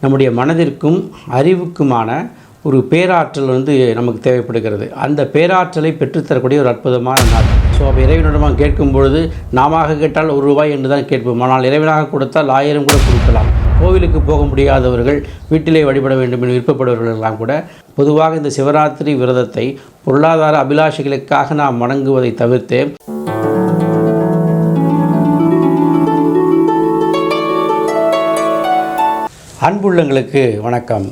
நம்முடைய மனதிற்கும் அறிவுக்குமான ஒரு பேராற்றல் நமக்கு தேவைப்படுகிறது. அந்த பேராற்றலை பெற்றுத்தரக்கூடிய ஒரு அற்புதமான நாள். ஸோ அப்போ இறைவனிடமாக கேட்கும் பொழுது நாம கேட்டால் ₹1 என்று தான் கேட்போம். ஆனால் இறைவனாக கொடுத்தால் 1000 கூட கொடுக்கலாம். கோவிலுக்கு போக முடியாதவர்கள், வீட்டிலே வழிபட வேண்டும் என்று விருப்பப்படுபவர்கள் எல்லாம் கூட பொதுவாக இந்த சிவராத்திரி விரதத்தை பொருளாதார அபிலாஷைகளுக்காக நாம் வணங்குவதை தவிர்த்து அன்புள்ளங்களுக்கு வணக்கம்.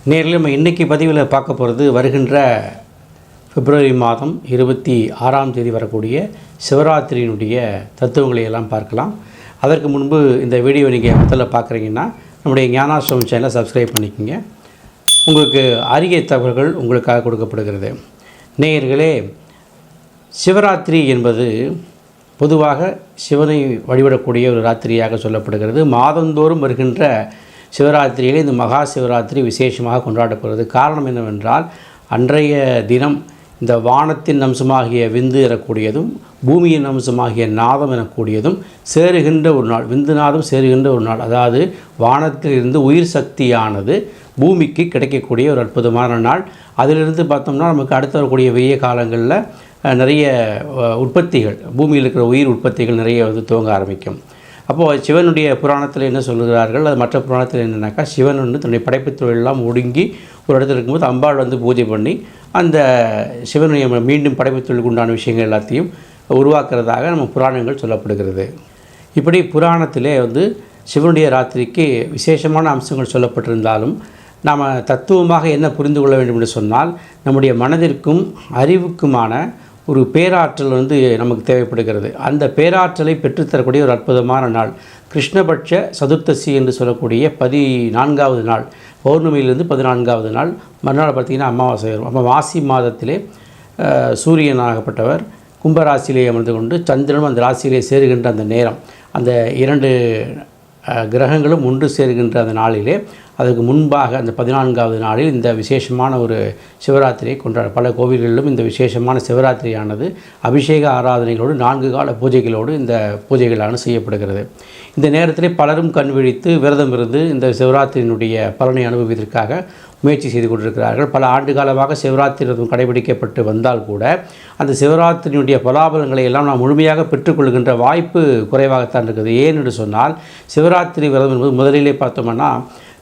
நேரில் நம்ம இன்றைக்கி பதிவில் பார்க்க போகிறது வருகின்ற பிப்ரவரி மாதம் 26ஆம் தேதி வரக்கூடிய சிவராத்திரியினுடைய தத்துவங்களை எல்லாம் பார்க்கலாம். அதற்கு முன்பு இந்த வீடியோ நீங்கள் முதல்ல பார்க்குறீங்கன்னா நம்முடைய ஞானாசிரமம் சேனலை சப்ஸ்கிரைப் பண்ணிக்கோங்க. உங்களுக்கு அரிய தகவல்கள் உங்களுக்காக கொடுக்கப்படுகிறது. நேயர்களே, சிவராத்திரி என்பது பொதுவாக சிவனை வழிபடக்கூடிய ஒரு ராத்திரியாக சொல்லப்படுகிறது. மாதந்தோறும் வருகின்ற சிவராத்திரியிலே இந்த மகா சிவராத்திரி விசேஷமாக கொண்டாடப்படுகிறது. காரணம் என்னவென்றால், அன்றைய தினம் இந்த வானத்தின் அம்சமாகிய விந்து எனக்கூடியதும் பூமியின் அம்சமாகிய நாதம் எனக்கூடியதும் சேருகின்ற ஒரு நாள். விந்து நாதம் சேருகின்ற ஒரு நாள். அதாவது வானத்திலிருந்து உயிர் சக்தியானது பூமிக்கு கிடைக்கக்கூடிய ஒரு அற்புதமான நாள். அதிலிருந்து பார்த்தோம்னா நமக்கு அடுத்து வரக்கூடிய வெய்ய காலங்களில் நிறைய உற்பத்திகள், பூமியில் இருக்கிற உயிர் உற்பத்திகள் நிறைய துவங்க ஆரம்பிக்கும். அப்போது சிவனுடைய புராணத்தில் என்ன சொல்லுகிறார்கள், அது மற்ற புராணத்தில் என்னென்னாக்கா, சிவன் தன்னுடைய படைப்பு தொழிலெல்லாம் ஒடுங்கி ஒரு இடத்துல இருக்கும்போது அம்பாள் பூஜை பண்ணி அந்த சிவனுடைய மீண்டும் படைப்பு தொழிலுக்கு உண்டான விஷயங்கள் எல்லாத்தையும் உருவாக்குறதாக நம்ம புராணங்கள் சொல்லப்படுகிறது. இப்படி புராணத்திலே சிவனுடைய ராத்திரிக்கு விசேஷமான அம்சங்கள் சொல்லப்பட்டிருந்தாலும் நாம் தத்துவமாக என்ன புரிந்து கொள்ள வேண்டும் என்று சொன்னால், நம்முடைய மனதிற்கும் அறிவுக்குமான ஒரு பேராற்றல் நமக்கு தேவைப்படுகிறது. அந்த பேராற்றலை பெற்றுத்தரக்கூடிய ஒரு அற்புதமான நாள் கிருஷ்ணபட்ச சதுர்த்தசி என்று சொல்லக்கூடிய 14வது நாள், பௌர்ணமியிலிருந்து 14வது நாள். மறுநாள் பார்த்திங்கன்னா அமாவாசை வரும். அப்போ மாசி மாதத்திலே சூரியனாகப்பட்டவர் கும்பராசியிலே அமர்ந்து கொண்டு சந்திரனும் அந்த ராசியிலே சேருகின்ற அந்த நேரம், அந்த 2 கிரகங்களும் ஒன்று சேருகின்ற அந்த நாளிலே, அதுக்கு முன்பாக அந்த 14வது நாளில் இந்த விசேஷமான ஒரு சிவராத்திரியை கொண்டாட பல கோவில்களிலும் இந்த விசேஷமான சிவராத்திரியானது அபிஷேக ஆராதனைகளோடு 4 கால பூஜைகளோடு இந்த பூஜைகளான செய்யப்படுகிறது. இந்த நேரத்திலே பலரும் கண் விழித்து விரதம் இருந்து இந்த சிவராத்திரியினுடைய பலனை அனுபவிப்பதற்காக முயற்சி செய்து கொண்டிருக்கிறார்கள். பல ஆண்டு காலமாக சிவராத்திரி விரதம் கடைபிடிக்கப்பட்டு வந்தால் கூட அந்த சிவராத்திரியினுடைய பலாபலங்களை எல்லாம் நாம் முழுமையாக பெற்றுக்கொள்கின்ற வாய்ப்பு குறைவாகத்தான் இருக்குது. ஏன் என்று சொன்னால், சிவராத்திரி விரதம் என்பது முதலிலே பார்த்தோம்னா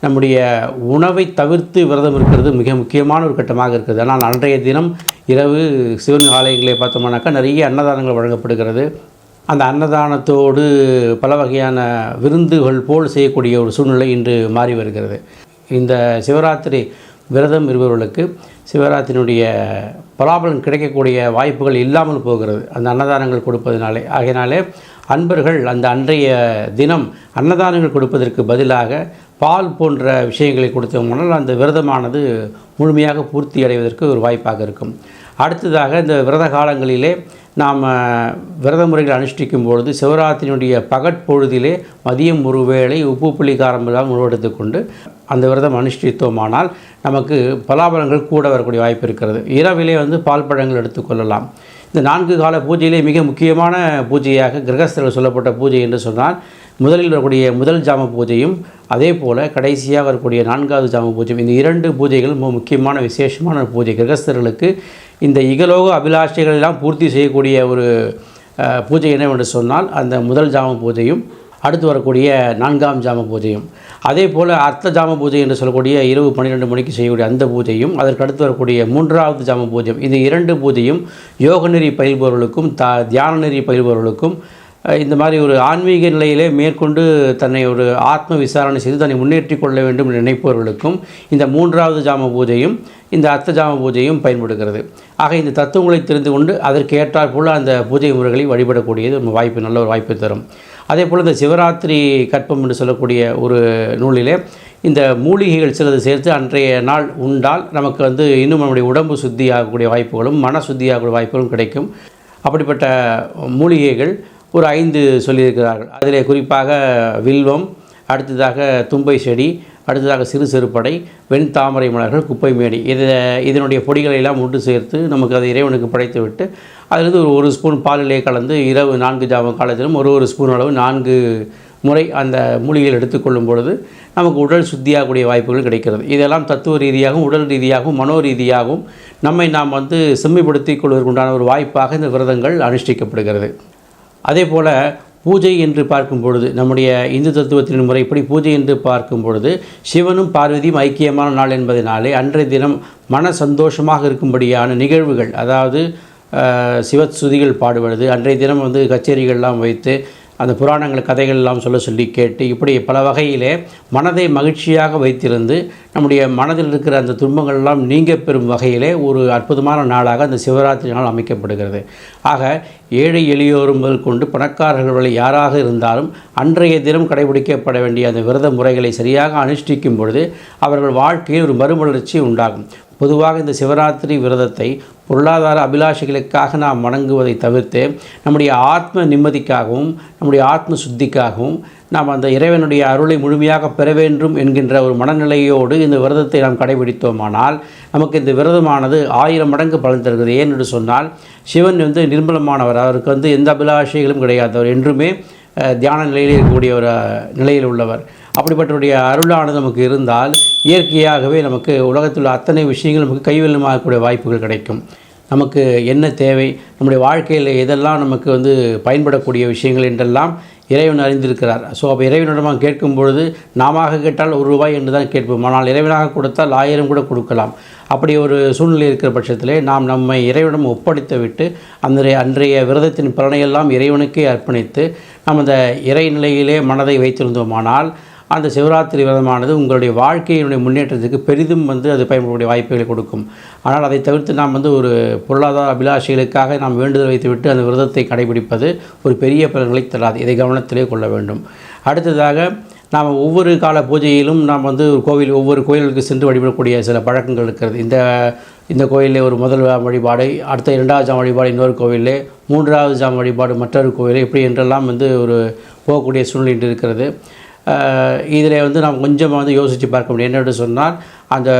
நம்முடைய உணவை தவிர்த்து விரதம் இருக்கிறது மிக முக்கியமான ஒரு கட்டமாக இருக்குது. ஆனால் அன்றைய தினம் இரவு சிவன் ஆலயங்களே பார்த்தோம்னாக்கா நிறைய அன்னதானங்கள் வழங்கப்படுகிறது. அந்த அன்னதானத்தோடு பல வகையான விருந்துகள் போல் செய்யக்கூடிய ஒரு சூழ்நிலை இன்று மாறி வருகிறது. இந்த சிவராத்திரி விரதம் இருப்பவர்களுக்கு சிவராத்திரியினுடைய பலாபலன் கிடைக்கக்கூடிய வாய்ப்புகள் இல்லாமல் போகிறது அந்த அன்னதானங்கள் கொடுப்பதனாலே. ஆகையினாலே அன்பர்கள் அந்த அன்றைய தினம் அன்னதானங்கள் கொடுப்பதற்கு பதிலாக பால் போன்ற விஷயங்களை கொடுத்தோம்னால் அந்த விரதமானது முழுமையாக பூர்த்தி அடைவதற்கு ஒரு வாய்ப்பாக இருக்கும். அடுத்ததாக இந்த விரத காலங்களிலே நாம் விரத முறைகளை அனுஷ்டிக்கும் பொழுது சிவராத்திரியினுடைய பகற்பொழுதிலே மதியம் ஒரு வேளை உப்பு புளி காரம் எல்லாம் உணவெடுத்து கொண்டு அந்த விரதம் அனுஷ்டித்தோமானால் நமக்கு பலாபலங்கள் கூட வரக்கூடிய வாய்ப்பு இருக்கிறது. இரவிலே பால் பழங்கள் எடுத்துக்கொள்ளலாம். இந்த 4 கால பூஜையிலே மிக முக்கியமான பூஜையாக கிரகஸ்தர்கள் சொல்லப்பட்ட பூஜை என்று சொன்னால், முதலில் வரக்கூடிய முதல் ஜாம பூஜையும் அதே போல் கடைசியாக வரக்கூடிய 4வது ஜாம பூஜையும், இந்த 2 பூஜைகள் மிக முக்கியமான விசேஷமான பூஜை. கிரகஸ்தர்களுக்கு இந்த இகலோக அபிலாஷைகள் எல்லாம் பூர்த்தி செய்யக்கூடிய ஒரு பூஜை என்னவென்று சொன்னால் அந்த முதல் ஜாம பூஜையும் அடுத்து வரக்கூடிய 4ஆம் ஜாம பூஜையும். அதே போல் அர்த்த ஜாம பூஜை என்று சொல்லக்கூடிய இரவு 12 மணிக்கு செய்யக்கூடிய அந்த பூஜையும், அதற்கு அடுத்து வரக்கூடிய 3வது ஜாம பூஜையும். இந்த 2 பூஜையும் யோக நெறி பயில்பவர்களுக்கும் தியான நெறி பயில்பவர்களுக்கும் இந்த மாதிரி ஒரு ஆன்மீக நிலையிலே மேற்கொண்டு தன்னை ஒரு ஆத்ம விசாரணை செய்து தன்னை முன்னேற்றி கொள்ள வேண்டும் என்று நினைப்பவர்களுக்கும் இந்த 3வது ஜாம பூஜையும் இந்த அர்த்த ஜாம பூஜையும் பயன்படுகிறது. ஆக இந்த தத்துவங்களை தெரிந்து கொண்டு அதற்கு ஏற்றாற் போல் அந்த பூஜை முறைகளை வழிபடக்கூடியது ஒரு வாய்ப்பு, நல்ல ஒரு வாய்ப்பு தரும். அதே போல் இந்த சிவராத்திரி கற்பம் என்று சொல்லக்கூடிய ஒரு நூலிலே இந்த மூலிகைகள் சிலது சேர்த்து அன்றைய நாள் உண்டால் நமக்கு இன்னும் நம்முடைய உடம்பு சுத்தியாகக்கூடிய வாய்ப்புகளும் மன சுத்தியாகக்கூடிய வாய்ப்புகளும் கிடைக்கும். அப்படிப்பட்ட மூலிகைகள் ஒரு 5 சொல்லியிருக்கிறார்கள். அதிலே குறிப்பாக வில்வம், அடுத்ததாக தும்பை செடி, அடுத்ததாக சிறு செருப்படை, வெண்தாமரை மலர்கள், குப்பை மேடி, இதனுடைய பொடிகளை எல்லாம் ஒன்று சேர்த்து நமக்கு அதை இறைவனுக்கு படைத்து விட்டு அதிலிருந்து ஒரு ஸ்பூன் பாலிலே கலந்து இரவு 4 ஜாம காலத்திலும் ஒரு ஸ்பூன் அளவு 4 முறை அந்த மூலிகைகள் எடுத்துக்கொள்ளும் பொழுது நமக்கு உடல் சுத்தியாகக்கூடிய வாய்ப்புகள் கிடைக்கிறது. இதெல்லாம் தத்துவ ரீதியாகவும் உடல் ரீதியாகவும் மனோ ரீதியாகவும் நம்மை நாம் செம்மைப்படுத்திக் கொள்வதற்குண்டான ஒரு வாய்ப்பாக இந்த விரதங்கள் அனுஷ்டிக்கப்படுகிறது. அதே போல் பூஜை என்று பார்க்கும் பொழுது நம்முடைய இந்து தத்துவத்தின் முறைப்படி பூஜை என்று பார்க்கும் பொழுது சிவனும் பார்வதியும் ஐக்கியமான நாள் என்பதனாலே அன்றைய தினம் மன சந்தோஷமாக இருக்கும்படியான நிகழ்வுகள், அதாவது சிவஸ்துதிகள் பாடுவது, அன்றைய தினம் கச்சேரிகள்லாம் வைத்து அந்த புராணங்கள் கதைகள் எல்லாம் சொல்லி கேட்டு இப்படி பல வகையிலே மனதை மகிழ்ச்சியாக வைத்திருந்து நம்முடைய மனதில் இருக்கிற அந்த துன்பங்கள்லாம் நீங்க பெறும் வகையிலே ஒரு அற்புதமான நாளாக அந்த சிவராத்திரி நாள் அமைக்கப்படுகிறது. ஆக ஏழை எளியோரும் முதல் கொண்டு பணக்காரர்கள் யாராக இருந்தாலும் அன்றைய தினம் கடைபிடிக்கப்பட வேண்டிய அந்த விரத முறைகளை சரியாக அனுஷ்டிக்கும் பொழுது அவர்கள் வாழ்க்கையில் ஒரு மறுமலர்ச்சி உண்டாகும். பொதுவாக இந்த சிவராத்திரி விரதத்தை பொருளாதார அபிலாஷைகளுக்காக நாம் வணங்குவதை தவிர்த்து நம்முடைய ஆத்ம நிம்மதிக்காகவும் நம்முடைய ஆத்ம சுத்திக்காகவும் நாம் அந்த இறைவனுடைய அருளை முழுமையாக பெற வேண்டும் என்கின்ற ஒரு மனநிலையோடு இந்த விரதத்தை நாம் கடைபிடித்தோமானால் நமக்கு இந்த விரதமானது 1000 மடங்கு பலன் தருகிறது. ஏன் என்று சொன்னால் சிவன் நிர்மலமானவர், அவருக்கு எந்த அபிலாஷைகளும் கிடையாது. அவர் என்றுமே தியான நிலையில் இருக்கக்கூடிய ஒரு நிலையில் உள்ளவர். அப்படிப்பட்டவருடைய அருளானது நமக்கு இருந்தால் இயற்கையாகவே நமக்கு உலகத்தில் அத்தனை விஷயங்கள் நமக்கு கைவெல்லமாகக்கூடிய வாய்ப்புகள் கிடைக்கும். நமக்கு என்ன தேவை, நம்முடைய வாழ்க்கையில் எதெல்லாம் நமக்கு பயன்படக்கூடிய விஷயங்கள் என்றெல்லாம் இறைவன் அறிந்திருக்கிறார். ஸோ அப்போ இறைவனிடமாக கேட்கும் பொழுது நாம கேட்டால் ₹1 என்று தான் கேட்போம். ஆனால் இறைவனாக கொடுத்தால் 1000 கூட கொடுக்கலாம். அப்படி ஒரு சூழ்நிலை இருக்கிற பட்சத்திலே நாம் நம்மை இறைவனிடம் ஒப்படைத்து விட்டு அன்றைய விரதத்தின் பலனையெல்லாம் இறைவனுக்கே அர்ப்பணித்து நாம் அந்த இறைநிலையிலே மனதை வைத்திருந்தோமானால் அந்த சிவராத்திரி விரதமானது உங்களுடைய வாழ்க்கையினுடைய முன்னேற்றத்துக்கு பெரிதும் அது பயன்படக்கூடிய வாய்ப்புகளை கொடுக்கும். ஆனால் அதை தவிர்த்து நாம் ஒரு பொருளாதார அபிலாஷைகளுக்காக நாம் வேண்டுதல் வைத்துவிட்டு அந்த விரதத்தை கடைபிடிப்பது ஒரு பெரிய பலன்களை தராது. இதை கவனத்திலே கொள்ள வேண்டும். அடுத்ததாக நாம் ஒவ்வொரு கால பூஜையிலும் நாம் ஒவ்வொரு கோயிலுக்கு சென்று வழிபடக்கூடிய சில பழக்கங்கள் இருக்கிறது. இந்த கோயிலில் ஒரு முதல் வழிபாடு, அடுத்த 2வது ஜாம வழிபாடு இன்னொரு கோவிலே, 3வது ஜாம வழிபாடு மற்றொரு கோவிலே, இப்படி என்றெல்லாம் ஒரு போகக்கூடிய சூழ்நிலை இருக்கிறது. இதில் நாம் கொஞ்சமாக யோசித்து பார்க்க முடியும். என்னென்று சொன்னால் அந்த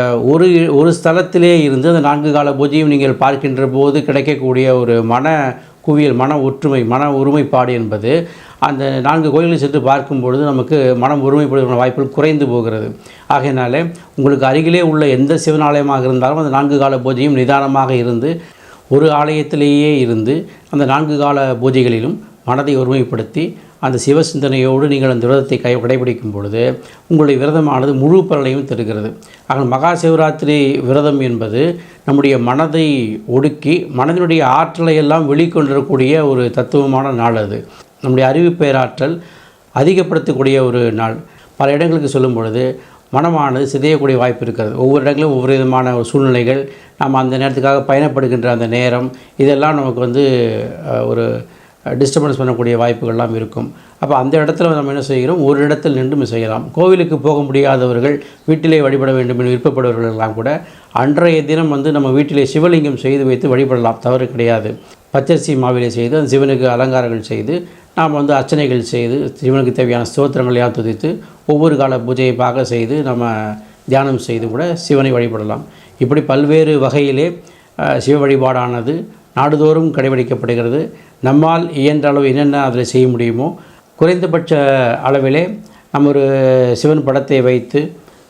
ஒரு ஸ்தலத்திலே இருந்து அந்த 4 கால பூஜையும் நீங்கள் பார்க்கின்ற போது கிடைக்கக்கூடிய ஒரு மன குவியல், மன ஒற்றுமை, மன ஒருமைப்பாடு என்பது அந்த 4 கோயில்களை சென்று பார்க்கும் பொழுது நமக்கு மனம் ஒருமைப்படுவதற்கான வாய்ப்புகள் குறைந்து போகிறது. ஆகையினாலே உங்களுக்கு அருகிலே உள்ள எந்த சிவனாலயமாக இருந்தாலும் அந்த 4 கால பூஜையும் நிதானமாக இருந்து ஒரு ஆலயத்திலேயே இருந்து அந்த 4 கால பூஜைகளிலும் மனதை ஒருமைப்படுத்தி அந்த சிவ சிந்தனையோடு நீங்கள் அந்த விரதத்தை கடைபிடிக்கும் பொழுது உங்களுடைய விரதமானது முழு பலனையும் தருகிறது. ஆக மகா சிவராத்திரி விரதம் என்பது நம்முடைய மனதை ஒடுக்கி மனதினுடைய ஆற்றலை எல்லாம் வெளிக்கொண்டிருக்கக்கூடிய ஒரு தத்துவமான நாள். அது நம்முடைய அறிவு பேராற்றல் அதிகப்படுத்தக்கூடிய ஒரு நாள். பல இடங்களுக்கு சொல்லும் பொழுது மனமானது சிதையக்கூடிய வாய்ப்பு இருக்கிறது. ஒவ்வொரு இடங்களும் ஒவ்வொரு விதமான சூழ்நிலைகள், நாம் அந்த நேரத்துக்காக பயணப்படுகின்ற அந்த நேரம், இதெல்லாம் நமக்கு ஒரு டிஸ்டர்பன்ஸ் பண்ணக்கூடிய வாய்ப்புகள்லாம் இருக்கும். அப்போ அந்த இடத்துல நம்ம என்ன செய்கிறோம், ஒரு இடத்தில் நின்று செய்யலாம். கோவிலுக்கு போக முடியாதவர்கள், வீட்டிலே வழிபட வேண்டும் என்று விருப்பப்படுவர்களெல்லாம் கூட அன்றைய தினம் நம்ம வீட்டிலே சிவலிங்கம் செய்து வைத்து வழிபடலாம், தவறு கிடையாது. பச்சரிசி மாவிலே செய்து அந்த சிவனுக்கு அலங்காரங்கள் செய்து நாம் அர்ச்சனைகள் செய்து சிவனுக்கு தேவையான ஸ்தோத்திரங்களையாக துதித்து ஒவ்வொரு கால பூஜையை செய்து நம்ம தியானம் செய்து கூட சிவனை வழிபடலாம். இப்படி பல்வேறு வகையிலே சிவ வழிபாடானது நாடுதோறும் கடைபிடிக்கப்படுகிறது. நம்மால் இயன்ற அளவு என்னென்ன அதில் செய்ய முடியுமோ குறைந்தபட்ச அளவிலே நம்ம ஒரு சிவன் படத்தை வைத்து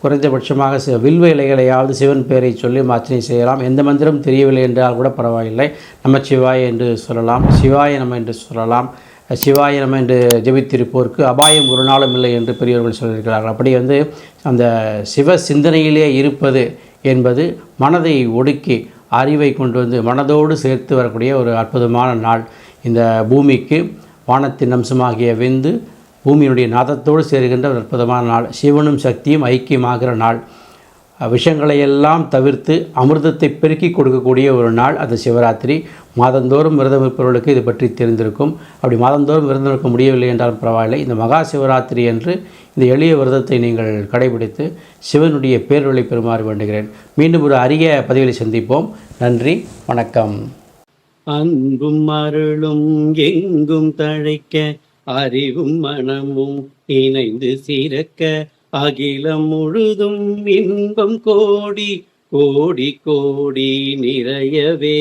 குறைந்தபட்சமாக வில்வ இலைகளையாவது சிவன் பெயரை சொல்லி அர்ச்சனை செய்யலாம். எந்த மந்திரம் தெரியவில்லை என்றால் கூட பரவாயில்லை. நமச்சிவாய என்று சொல்லலாம், சிவாய நம என்று சொல்லலாம். சிவாய நம என்று ஜெபித்திருப்போருக்கு அபாயம் ஒரு நாளும் இல்லை என்று பெரியவர்கள் சொல்லியிருக்கிறார்கள். அப்படி அந்த சிவ சிந்தனையிலே இருப்பது என்பது மனதை ஒடுக்கி அறிவை கொண்டு மனதோடு சேர்த்து வரக்கூடிய ஒரு அற்புதமான நாள். இந்த பூமிக்கு வானத்தின் அம்சமாகிய விந்து பூமியினுடைய நாதத்தோடு சேர்கின்ற ஒரு அற்புதமான நாள். சிவனும் சக்தியும் ஐக்கியமாகிற நாள். விஷயங்களையெல்லாம் தவிர்த்து அமிர்தத்தை பெருக்கி கொடுக்கக்கூடிய ஒரு நாள் அது சிவராத்திரி. மாதந்தோறும் விரதம் இருப்பவர்களுக்கு இது பற்றி தெரிந்திருக்கும். அப்படி மாதந்தோறும் விரதம் இருக்க முடியவில்லை என்றாலும் பரவாயில்லை, இந்த மகா சிவராத்திரி என்று இந்த எளிய விரதத்தை நீங்கள் கடைபிடித்து சிவனுடைய பேரொளி பெறுமாறு வேண்டுகிறேன். மீண்டும் ஒரு அரிய பதிவில் சந்திப்போம். நன்றி, வணக்கம். அன்பும் அருளும் எங்கும் தழைக்க, அறிவும் மனமும் இணைந்து சிறக்க, அகிலம் முழுதும் இன்பம் கோடி கோடி கோடி நிறையவே.